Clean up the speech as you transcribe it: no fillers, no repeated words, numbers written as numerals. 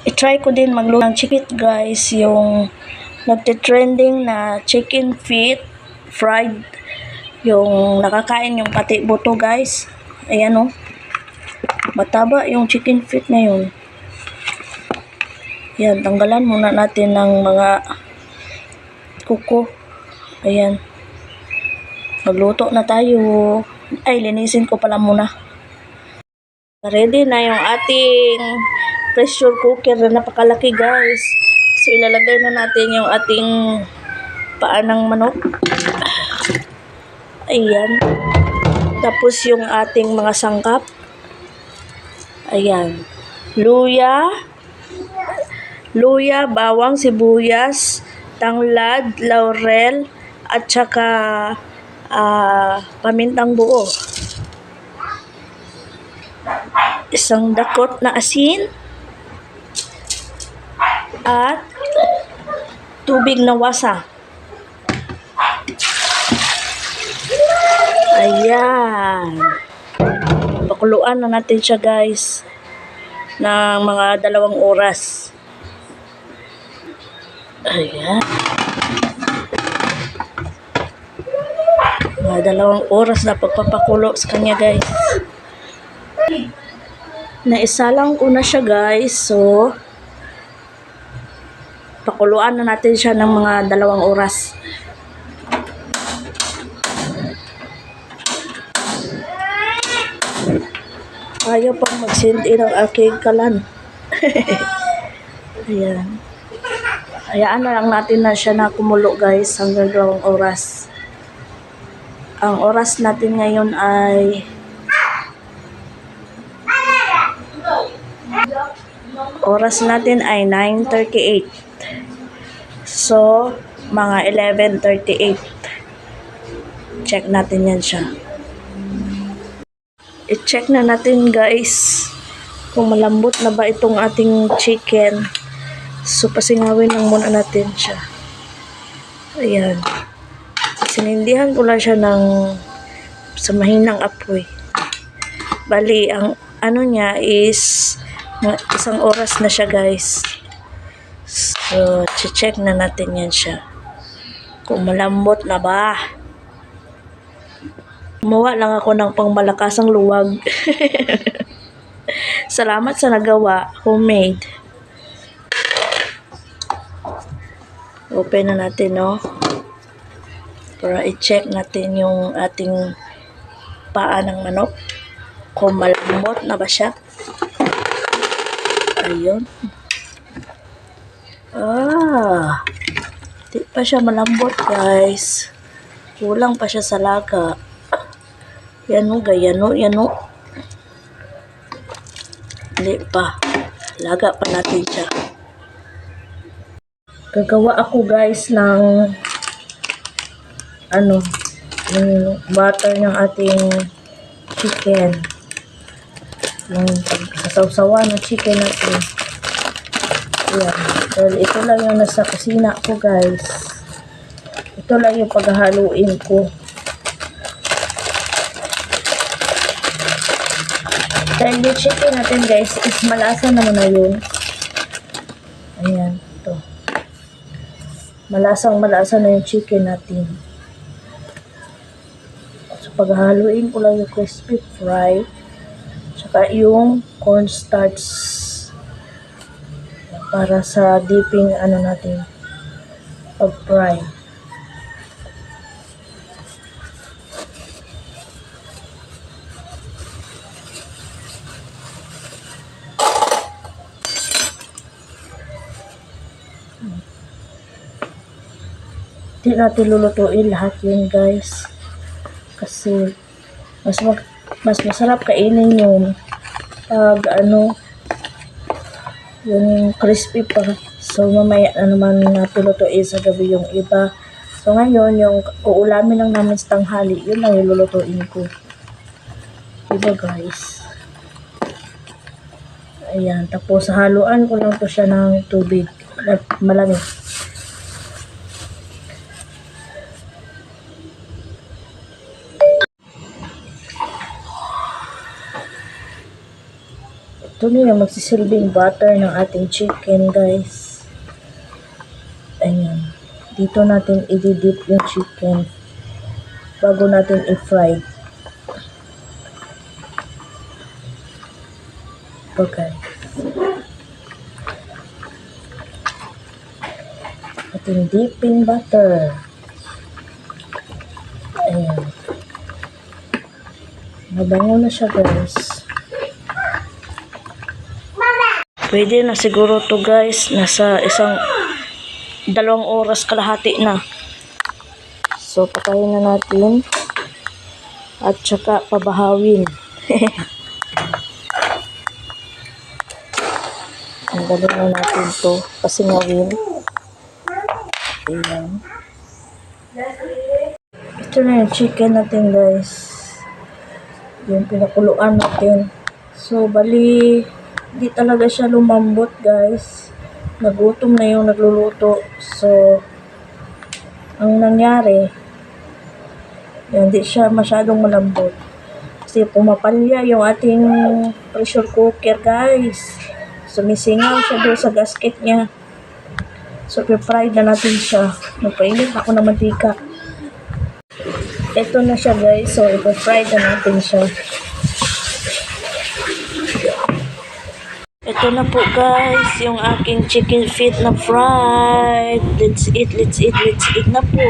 I-try ko din magluto ng chicken guys, yung nagte-trending na chicken feet fried, yung nakakain yung pati buto guys. Ayan o, mataba yung chicken feet ngayon. Ayan, tanggalan muna natin ng mga kuko. Ayan, magluto na tayo. Ay, linisin ko pala muna. Ready na yung ating pressure cooker na napakalaki guys. So ilalagay na natin yung ating paa ng manok. Ayan. Tapos yung ating mga sangkap. Ayan. Luya, bawang, sibuyas, tanglad, laurel, at saka pamintang buo. Isang dakot na asin at tubig na wasa. Ayan. Pakuluan na natin siya guys ng mga 2 oras. Ayan. Mga 2 oras na pagpapakulo sa kanya guys. Naisalang ko na siya guys. So, pakuluan na natin siya ng mga 2 oras. Ayaw pang mag-sindi ng aking kalan. Ayan. Hayaan na lang natin na siya na kumulo guys hanggang 2 oras. Ang oras natin ngayon ay oras natin ay 9:38. So, mga 11:38. Check natin yan siya. I-check na natin guys kung malambot na ba itong ating chicken. So, pasingawin lang muna natin siya. Ayan. Sinindihan ko lang siya sa mahinang apoy. Bali, ang ano niya is 1 oras na siya guys. So, check na natin yan siya. Kung malambot na ba. Gumawa lang ako ng pangmalakasang luwag. Salamat sa nagawa. Homemade. Open na natin, no? Para i-check natin yung ating paa ng manok. Kung malambot na ba siya. Ayun. Di pa siya malambot, guys. Kulang pa siya sa laga. Yan o, yan o. Hindi pa. Laga pa natin siya. Gagawa ako, guys, ng yung butter ng ating chicken. Yung pagkasawsawa ng chicken natin. Ayan. Well, ito lang yung nasa kusina ko, guys. Ito lang yung paghahaluin ko. Dahil yung chicken natin, guys, is malasa naman na yun. Ayan. Ito. Malasa na yung chicken natin. So, paghahaluin ko lang yung crispy fry. Tsaka yung cornstarch para sa dipping natin pag-fry. Hindi natin lulutuin lahat yun, guys, kasi mas masarap kainin yung yung crispy pa. So mamaya na naman natin lutuin sa gabi yung iba. So ngayon yung uulamin lang namin sa tanghali, yun lang yung lulutuin ko, diba guys? Ayan, tapos haluan ko lang to siya ng tubig malamig. Ito Ito na yung magsisilbing butter ng ating chicken, guys. Ayan. Dito natin i-dip yung chicken bago natin i-fry. Okay. Ating dipping butter. Ayan. Mabango na siya, guys. Pwede na siguro to, guys. Nasa 2 oras kalahati na. So, patayin na natin. At saka pabahawin. Tanggalin na natin to. Pasingawin. Ayan. Ito na yung chicken natin, guys. Yung pinakuluan natin. So, bali, di talaga siya lumambot, guys. Nagutom na yung nagluluto. So, ang nangyari, hindi siya masyadong malambot. Kasi pumapalya yung ating pressure cooker, guys. Sumisingaw siya doon sa gasket niya. So, pre-fry na natin siya. Nagpainit ako ng mantika. Ito na siya, guys. So, i-fry na natin siya. Ito na po, guys. Yung aking chicken feet na fried. Let's eat, let's eat, let's eat na po.